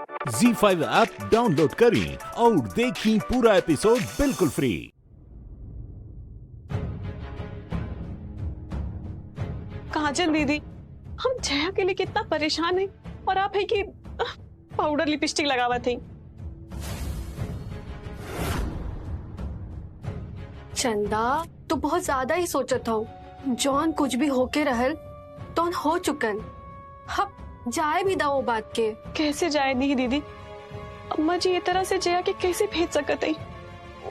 ZEE5 app download करें और देखें पूरा एपिसोड बिल्कुल फ्री। काजल दीदी, हम जया के लिए कितना परेशान हैं और आप है कि पाउडर लिपस्टिक लगावा थी। चंदा तो बहुत ज्यादा ही सोचत हो। जॉन कुछ भी होके रहल तो हो चुकन। अब जाए भी दाओ बात के। कैसे जाए नहीं दीदी, अम्मा जी ये तरह से जया के कैसे भेज सकत है,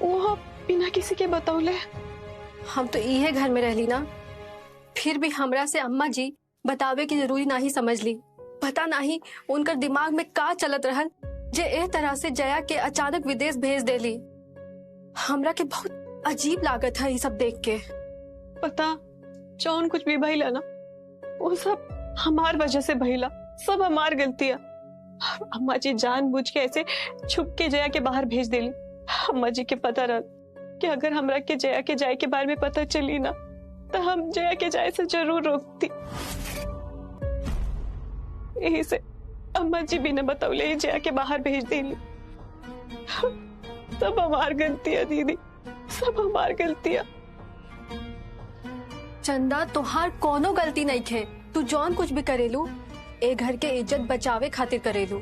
वो बिना किसी के बतौले। हम तो इहे घर में रहली ना, फिर भी हमरा से अम्मा जी बतावे की जरूरी नहीं समझ ली। पता नहीं उनकर दिमाग में का चलत रहल जे ए तरह से जया के अचानक विदेश भेज देली। हमरा के बहुत अजीब लागत है ये सब देख के। पता जौन कुछ भी भइला ना, वो सब हमार वजह से भइला, सब हमार गलतियां। अम्मा जी जानबूझ के ऐसे छुप के जया के बाहर भेज देली। अम्मा जी के पता रह कि अगर हमरा के जया के जाए के बारे में पता चली ना तो हम जया के जाए से जरूर रोकती। यही से अम्मा जी बिना बतौले ही जया के बाहर भेज देली। सब हमार गलतियां दीदी, सब हमार गलतियां। चंदा तोहार कोनो गलती नहीं खे। तू जॉन कुछ भी करेलू ए घर के इज्जत बचावे खातिर करेलू।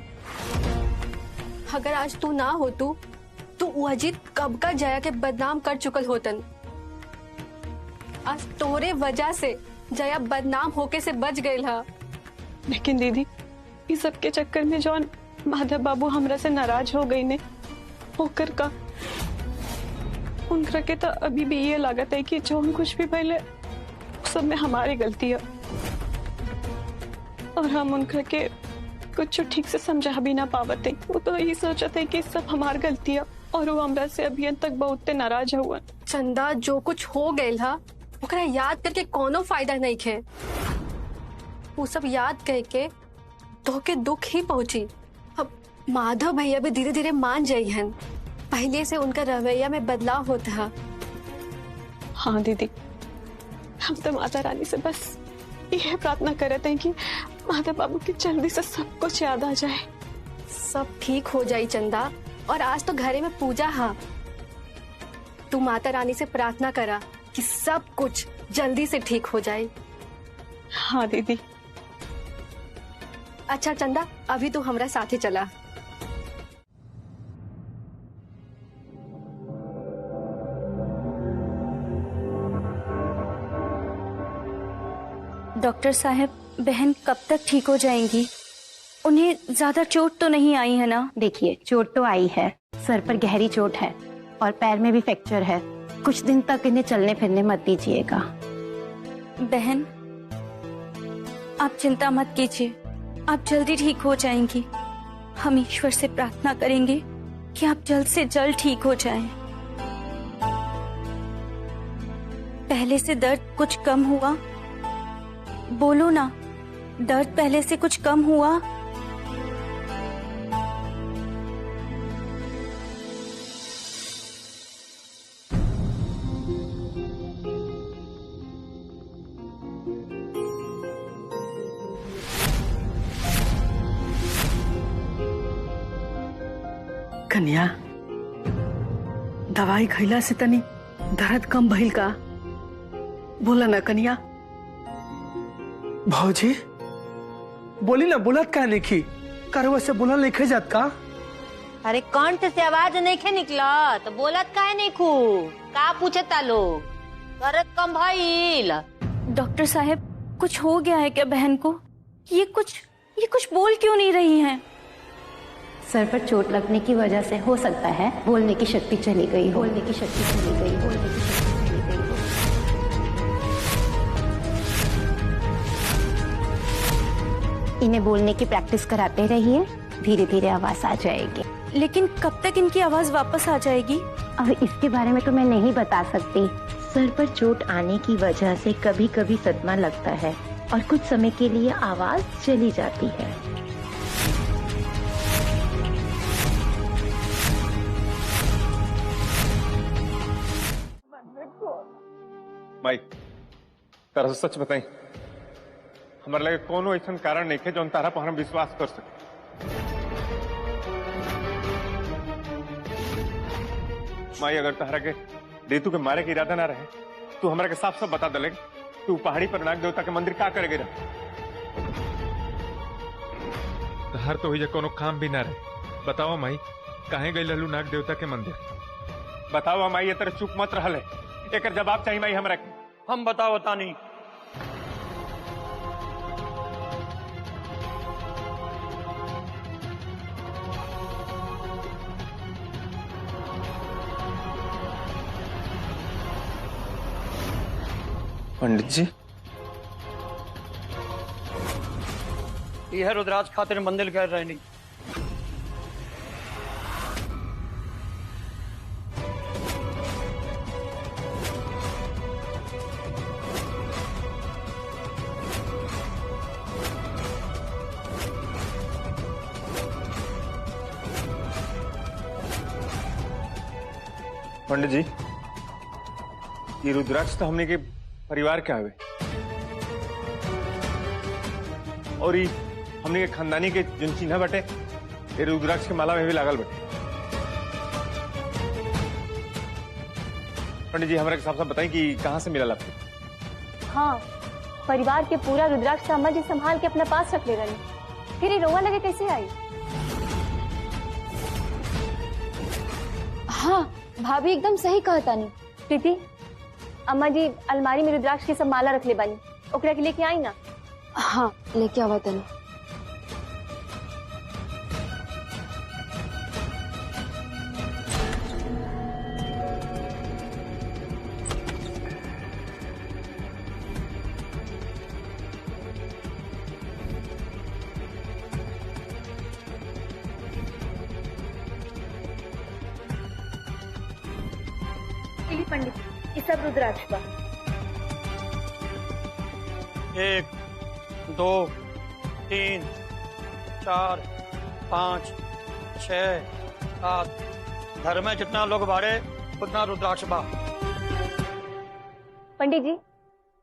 अगर आज तू ना हो तू अजीत कब का जया के बदनाम कर चुकल होतन। आज तोरे वजह से जया बदनाम होके से बच गई हा। लेकिन दीदी इस सब के चक्कर में जॉन माधव बाबू हमरा से नाराज हो गई ने होकर का। उनका के तो अभी भी ये लागत है कि जॉन कुछ भी पहले सब में हमारी गलती है और हम उनका के कुछ ठीक से समझा भी ना पावते। वो तो यही सोचते कि सब हमार गलती है और वो हमरा से अभी तक बहुत नाराज हुआ। चंदा जो कुछ हो गए हा ओकरा याद करके कोनो फायदा नहीं खे। वो सब याद करके तो के दुख ही पहुंची। अब माधव भैया भी धीरे धीरे मान जाई हन। पहले से उनका रवैया में बदलाव होता है। हाँ दीदी, हम तो माता रानी से बस यह प्रार्थना करते हैं कि माधव बाबू की जल्दी से सब कुछ याद आ जाए। सब ठीक हो जाए चंदा। और आज तो घरे में पूजा है। तू माता रानी से प्रार्थना करा कि सब कुछ जल्दी से ठीक हो जाए। हाँ दीदी। अच्छा चंदा, अभी तू हमरा साथे चला। डॉक्टर साहब, बहन कब तक ठीक हो जाएंगी? उन्हें ज्यादा चोट तो नहीं आई है ना? देखिए, चोट तो आई है, सर पर गहरी चोट है और पैर में भी फ्रैक्चर है। कुछ दिन तक इन्हें चलने फिरने मत दीजिएगा। बहन आप चिंता मत कीजिए, आप जल्दी ठीक हो जाएंगी। हम ईश्वर से प्रार्थना करेंगे कि आप जल्द से जल्द ठीक हो जाएं। पहले से दर्द कुछ कम हुआ? बोलो ना, दर्द पहले से कुछ कम हुआ? कन्या, दवाई खैला से तनी दर्द कम भइल का? बोला ना कन्या। भौजी बोली ना, बोलत का नहीं करवा से बोला नहीं जात का? अरे कंठ से आवाज नहीं खे निकला तो बोलत काहे नहीं खू? का पूछता लोग? दर्द कम भइल? डॉक्टर साहब, कुछ हो गया है क्या बहन को? ये कुछ बोल क्यों नहीं रही हैं? सर पर चोट लगने की वजह से हो सकता है बोलने की शक्ति चली गई हो। बोलने की शक्ति चली गई हो। इन्हें बोलने की प्रैक्टिस कराते रहिए, धीरे धीरे आवाज आ जाएगी। लेकिन कब तक इनकी आवाज वापस आ जाएगी? अब इसके बारे में तो मैं नहीं बता सकती। सर पर चोट आने की वजह से कभी कभी सदमा लगता है और कुछ समय के लिए आवाज चली जाती है। माई, तरह से सच बताई, हमारे लगे कोनो ऐसा कारण नहीं है जो तारा पर हम विश्वास कर सके। माई अगर तहरा के रितु के मारे के इरादा ना रहे तू हमरा के साफ साफ बता दले तू पहाड़ी पर नाग देवता के मंदिर का करे गिरा। तहर तो ही कोनो काम भी ना रहे। बताओ माई काहे गई लल्लू नाग देवता के मंदिर? बताओ माई, ये तरह चुप मत रहले, एकर जवाब चाहिए माई हमरा के। हम बताओ तानी। पंडित जी, यह रुद्राज खातिर मंदिर कह रहे नहीं। पंडित जी, ये रुद्राक्ष तो हमने के परिवार के आवे और ये हमने के खानदानी के जिन चिन्ह बटे ये रुद्राक्ष के माला में भी लागल बटे। पंडित जी हमारे के साफ साफ बताएं कि कहाँ से मिला आपको? हाँ, परिवार के पूरा रुद्राक्ष अम्मा जी संभाल के अपने पास रख ले रही। फिर ये रोवा लगे कैसे आई? हाँ, भाभी एकदम सही कहा तानी। प्रीति, अम्मा जी अलमारी में रुद्राक्ष की सब माला रख ले बानी, ओकरा के लेके आई ना। हाँ, लेके आवा तनी। पंडित, ये सब रुद्राक्ष बा। 1 2 3 4 5 6 7 घर में जितना लोग बाड़े उतना रुद्राक्ष बा। पंडित जी,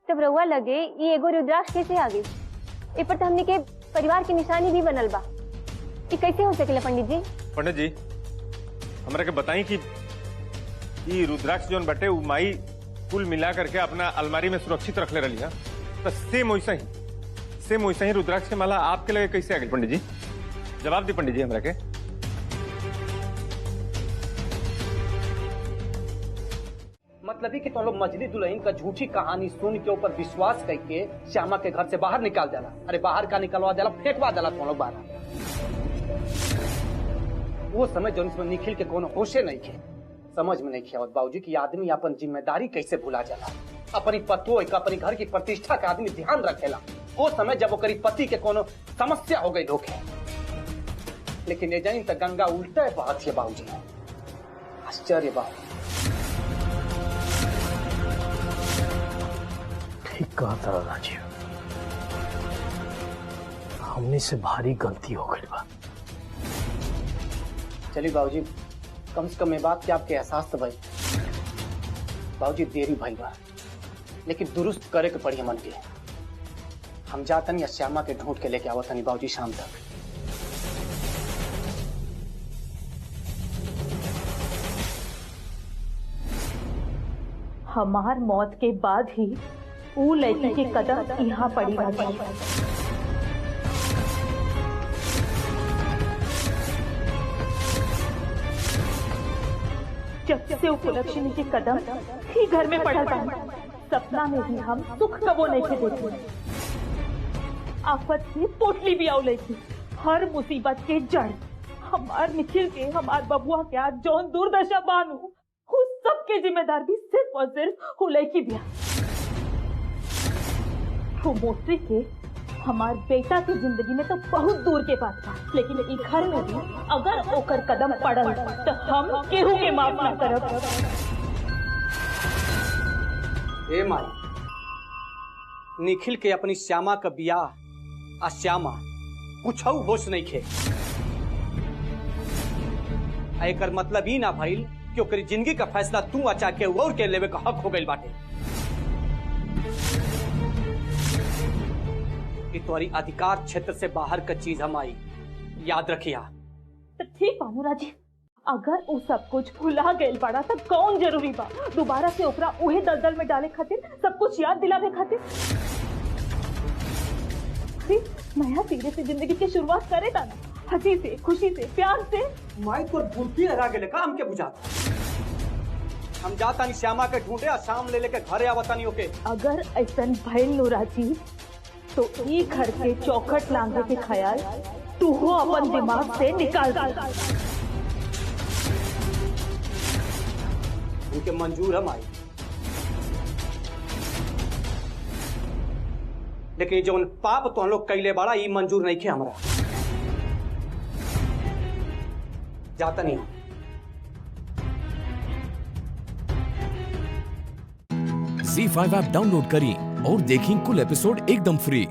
तब रउआ लगे ये एगो रुद्राक्ष कैसे आ गई? ए पर तो हमने के परिवार की निशानी भी बनल बा। ये कैसे हो सकेला पंडित जी? पंडित जी हमरा के बताई कि ये रुद्राक्ष जोन बटे वो माई कुल मिला करके अपना अलमारी में सुरक्षित रख ले रही है, तो सेम वैसा ही रुद्राक्ष के माला आपके लगे कैसे आ गई? पंडित जी जवाब दी पंडित जी हमरा के। मतलब कि तुम लोग मजली दुल्हन का झूठी कहानी सुन के ऊपर विश्वास करके श्यामा के घर से बाहर निकाल देला। अरे बाहर का निकलवा देला, फेंकवा देला तुम लोग बाहर। वो समय जो इसमें निखिल के कोनो होशे नहीं थे, समझ में नहीं किया बाबूजी की आदमी अपन जिम्मेदारी कैसे भुला जाला। अपनी पत्तों का अपनी घर की प्रतिष्ठा का आदमी ध्यान रखेला। वो समय जब ओकरी पति के कोनो समस्या हो गई धोखे, लेकिन ये जानी तो गंगा उल्टा बहत है बाबूजी। आश्चर्य बाबू। ठीक कहा था राजीव, हमने से भारी गलती हो गई बा। चलिए बाबूजी, कम से कम ये बात कि आपके एहसास तो भाई बाबूजी देरी भाई बा, लेकिन दुरुस्त करे के पड़ी मन के। हम जातन या श्यामा के ढूंढ के लेके आवतनी बाबूजी शाम तक। हमार मौत के बाद ही ऊ लड़की के कदम यहाँ पड़ी बाजी। जब से उपलक्ष्मी के कदम ही घर में पड़ा था, सपना में भी हम सुख कबो नहीं थे देखे। आफत से पोटली भी आउले थी। हर मुसीबत के जड़ हमार निखिल के, हमार बबुआ के आज जौन दुर्दशा बानू, उस सब के जिम्मेदार भी सिर्फ और सिर्फ हुलई की बिया। मोस्ट्री के हमार बेटा की जिंदगी में तो बहुत दूर के बात था, लेकिन ई घर में भी अगर ओकर कदम पड़ल तो हम केहू के माफ ना करब। ए माई, निखिल के अपनी श्यामा का बियाह आ श्यामा कुछ होश नहीं खे। एकर मतलब ही ना भइल कि ओकरी जिंदगी का फैसला तू अचा के और के लेवे का हक हो गइल बाटे। कि तुम्हारी अधिकार क्षेत्र से बाहर का चीज हम आई, याद रखिया। तो ठीक अनुराग जी, अगर वो सब कुछ भुला गइल बड़ा तब कौन जरूरी बा दोबारा से ओकरा उहे दलदल में डाले खातिर, सब कुछ याद दिलावे खातिर। अरे नया सिरे से जिंदगी की शुरुआत करे था ना, हंसी से, खुशी से, प्यार से। माई तो बुद्धि लगा के लेका हमके बुझाता। हम जाता नहीं श्यामा के ढूंढे और शाम ले लेके घरे आवता नहीं ओके। अगर ऐसा भइल नूराजी तो ई घर के चौखट लांघे के ख्याल तू हो अपन दिमाग से निकाल दे। उनके मंजूर है माई, लेकिन जो पाप तो हम लोग कैले बड़ा ये मंजूर नहीं खे हमारा। जाता नहीं। ZEE5 ऐप डाउनलोड करें और देखें कुल एपिसोड एकदम फ्री।